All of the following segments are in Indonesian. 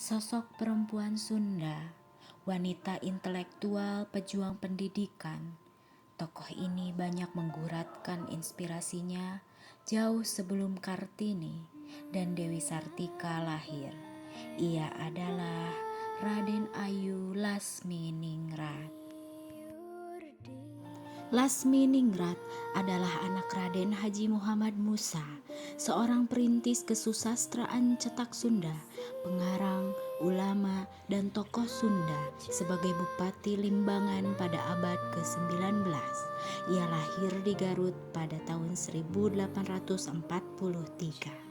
Sosok perempuan Sunda, wanita intelektual pejuang pendidikan. Tokoh ini banyak mengguratkan inspirasinya jauh sebelum Kartini dan Dewi Sartika lahir. Ia adalah Raden Ayu Lasminingrat. Lasminingrat adalah anak Raden Haji Muhammad Musa, seorang perintis kesusastraan cetak Sunda, pengarang, ulama, dan tokoh Sunda sebagai Bupati Limbangan pada abad ke-19. Ia lahir di Garut pada tahun 1843.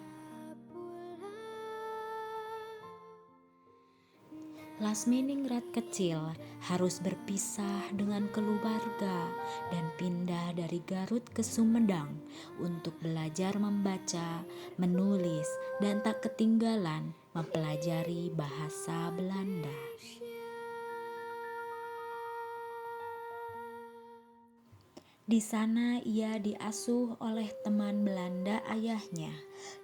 Lasminingrat kecil harus berpisah dengan keluarga dan pindah dari Garut ke Sumedang untuk belajar membaca, menulis, dan tak ketinggalan mempelajari bahasa Belanda. Di sana ia diasuh oleh teman Belanda ayahnya,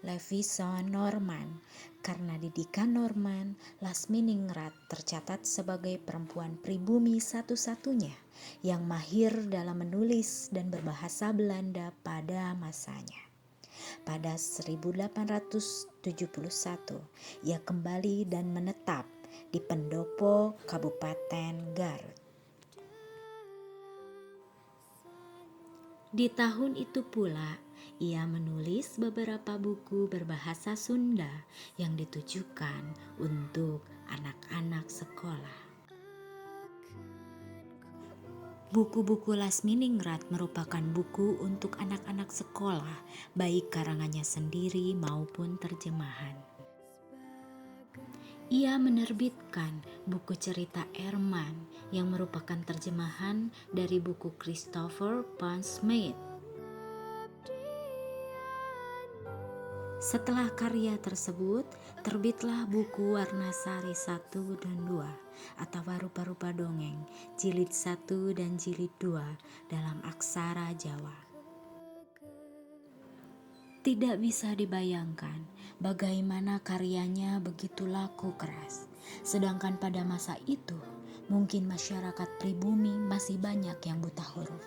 Levison Norman. Karena didikan Norman, Lasminingrat tercatat sebagai perempuan pribumi satu-satunya yang mahir dalam menulis dan berbahasa Belanda pada masanya. Pada 1871, ia kembali dan menetap di Pendopo, Kabupaten Garut. Di tahun itu pula, ia menulis beberapa buku berbahasa Sunda yang ditujukan untuk anak-anak sekolah. Buku-buku Lasminingrat merupakan buku untuk anak-anak sekolah, baik karangannya sendiri maupun terjemahan. Ia menerbitkan buku cerita Erman yang merupakan terjemahan dari buku Christopher Pan Smith. Setelah karya tersebut, terbitlah buku Warnasari 1 dan 2 atau Rupa-Rupa Dongeng, jilid 1 dan jilid 2 dalam aksara Jawa. Tidak bisa dibayangkan bagaimana karyanya begitu laku keras. Sedangkan pada masa itu, mungkin masyarakat pribumi masih banyak yang buta huruf.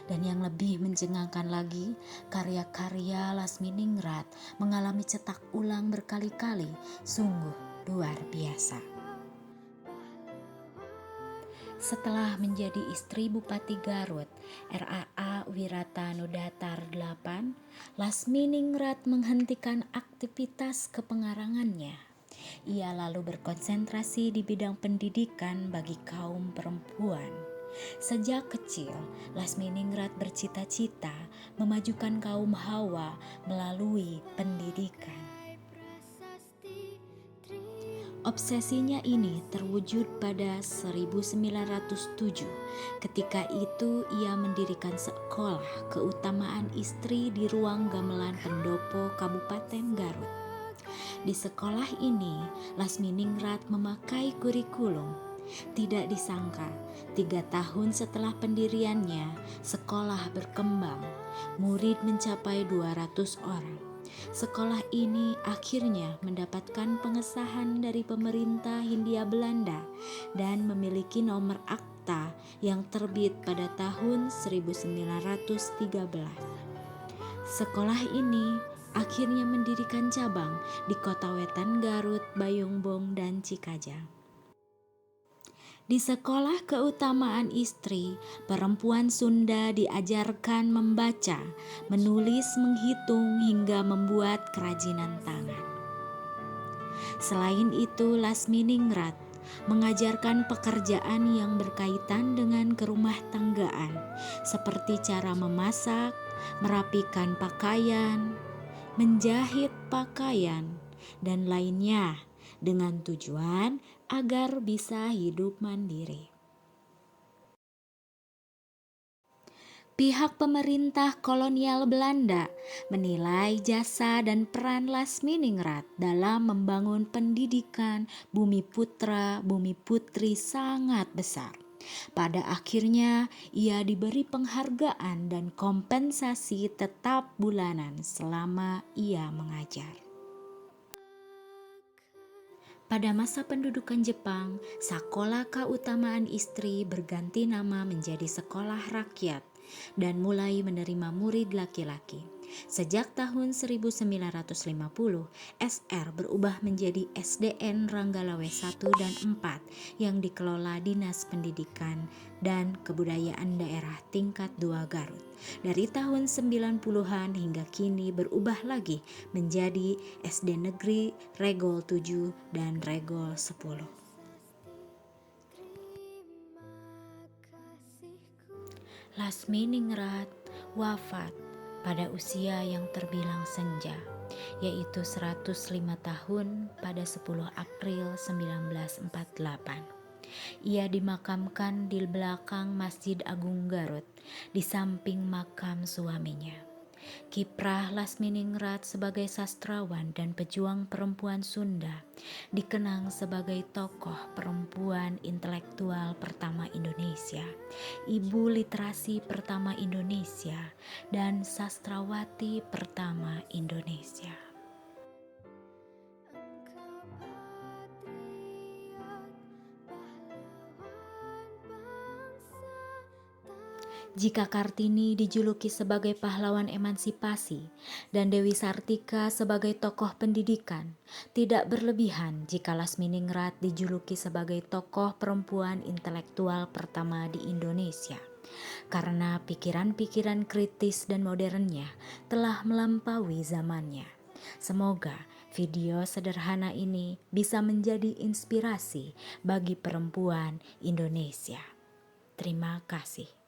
Dan yang lebih mencengangkan lagi, karya-karya Lasminingrat mengalami cetak ulang berkali-kali, sungguh luar biasa. Setelah menjadi istri Bupati Garut, RAA Wiratanudatar 8, Lasminingrat menghentikan aktivitas kepengarangannya. Ia lalu berkonsentrasi di bidang pendidikan bagi kaum perempuan. Sejak kecil, Lasminingrat bercita-cita memajukan kaum Hawa melalui pendidikan. Obsesinya ini terwujud pada 1907. Ketika itu ia mendirikan sekolah keutamaan istri di ruang gamelan Pendopo, Kabupaten Garut. Di sekolah ini, Lasminingrat memakai kurikulum. Tidak disangka, 3 tahun setelah pendiriannya, sekolah berkembang. Murid mencapai 200 orang. Sekolah ini akhirnya mendapatkan pengesahan dari pemerintah Hindia Belanda dan memiliki nomor akta yang terbit pada tahun 1913. Sekolah ini akhirnya mendirikan cabang di Kota Wetan, Garut, Bayongbong, dan Cikajang. Di sekolah keutamaan istri, perempuan Sunda diajarkan membaca, menulis, menghitung, hingga membuat kerajinan tangan. Selain itu, Lasminingrat mengajarkan pekerjaan yang berkaitan dengan kerumah tanggaan, seperti cara memasak, merapikan pakaian, menjahit pakaian, dan lainnya, dengan tujuan agar bisa hidup mandiri. Pihak pemerintah kolonial Belanda menilai jasa dan peran Lasminingrat dalam membangun pendidikan bumi putra, bumi putri sangat besar. Pada akhirnya ia diberi penghargaan dan kompensasi tetap bulanan selama ia mengajar. Pada masa pendudukan Jepang, Sekolah Keutamaan Istri berganti nama menjadi Sekolah Rakyat dan mulai menerima murid laki-laki. Sejak tahun 1950, SR berubah menjadi SDN Ranggalawe 1 dan 4 yang dikelola Dinas Pendidikan dan Kebudayaan Daerah Tingkat 2 Garut. Dari tahun 90-an hingga kini berubah lagi menjadi SD Negeri Regol 7 dan Regol 10. Lasminingrat wafat pada usia yang terbilang senja, yaitu 105 tahun pada 10 April 1948. Ia dimakamkan di belakang Masjid Agung Garut, di samping makam suaminya. Kiprah Lasminingrat sebagai sastrawan dan pejuang perempuan Sunda dikenang sebagai tokoh perempuan intelektual pertama Indonesia, ibu literasi pertama Indonesia, dan sastrawati pertama Indonesia. Jika Kartini dijuluki sebagai pahlawan emansipasi dan Dewi Sartika sebagai tokoh pendidikan, tidak berlebihan jika Lasminingrat dijuluki sebagai tokoh perempuan intelektual pertama di Indonesia, karena pikiran-pikiran kritis dan modernnya telah melampaui zamannya. Semoga video sederhana ini bisa menjadi inspirasi bagi perempuan Indonesia. Terima kasih.